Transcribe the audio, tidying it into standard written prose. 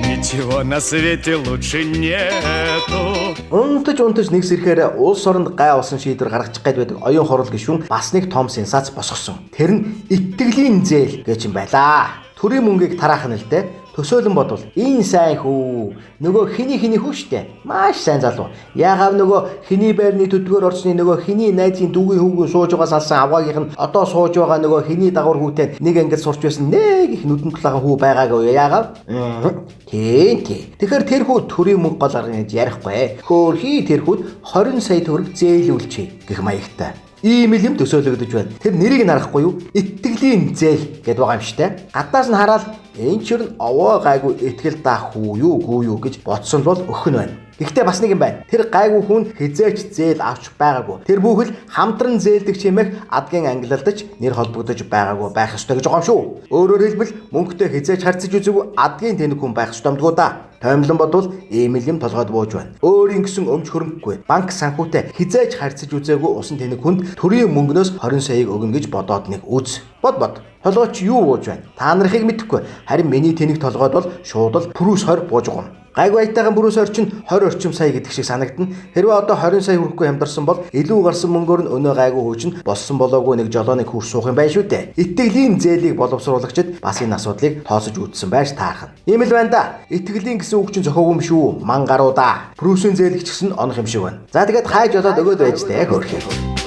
Ничего на свете лучше нету. Унтаж нэг сэрхээр улс оронд гай болсон шийдвэр гаргачих гээд байдаг оюун хорол гишүүн бас нэг том сенсац босгосон. Тэр нь итгэлийн зээл гэж юм байлаа. Төрийн мөнгийг тараах нь л дээ. Төсөөлөн бодвол энэ сайн хүү. Нөгөө хиний хүү штэ. Маш сайн залуу. Яагаад нөгөө хиний байрны төдгөр орсны нөгөө хиний найзын дүүгийн хүүгөө сууж байгаа салсан авгаагийнх нь одоо сууж байгаа нөгөө хиний дагавар хүүтэй нэг ангид сурч байсан нэг их нүдэн тулаахан хүү байгаагүй яагаад? Тийм. Тэгэхээр тэр хүү төрийн мөнгө гол арга гэж ярихгүй. Хөөхий тэр хүүд 20 сая төгрөг зээлүүлчихье гэх маягтай. Ийм л юм төсөөлөгдөж байна. Тэр нэрийг нь харахгүй юу? Итгэлийн зээл гэдээ байгаа юм штэ. Гаднаас нь хараад энэ ч юу овоо гайгүй итгэл даах хүү юу гүү юу гэж бодсон бол өхөн байна. Гэхдээ бас нэг юм байна. Тэр гайгүй хүн хизээч зээл авч байгаагүй. Тэр бүхэл хамтран зээлдэг чимээх адгийн ангилалдаж нэр холбогдож байгаагүй байх ёстой гэж байгаа юм шүү. Өөрөөр хэлбэл мөнгөтэй хизээч харьцаж үзээгүй адгийн тэнэг хүн байх ёстой юмдгоо да. Томлон бодвол ийм юм толгойд бууж байна. Өөрийн гэсэн өмч хөрөнгөгүй. Банк санхүүтэй хизээч харьцаж үзээгүй усан тэнэг хүнд төрийн мөнгнөөс 20 саяыг өгнө гэж бодоод нэг үз. Бод. Толгойч юу бууж байна? Та нарыг мэдэхгүй. Харин миний тэнэг толгойд бол шууд л пүрүс 20 бууж байгаа юм. Гайгүй айтайхан бүрээс орчин 20 орчим сая гэдэг шиг санагдана. Хэрвээ одоо 20 сая хүрэхгүй хамдарсан бол илүү гарсан мөнгөөр нь өнөө гайгүй хөөчөнд болсон болоогүй нэг жолооны хурс суух юм байна шүү дээ. Итгэлийн зээлийг боловсруулагчид бас энэ асуудлыг тооцож үзсэн байж таарах. Ийм л байна да. Итгэлийн гэсэн үг чинь зохиогүй юм шүү. Ман гаруудаа. Прүсийн зээлч гэсэн онох юм шиг байна. За тэгээд хайж болоод өгөөд байж тээ хөөрхий.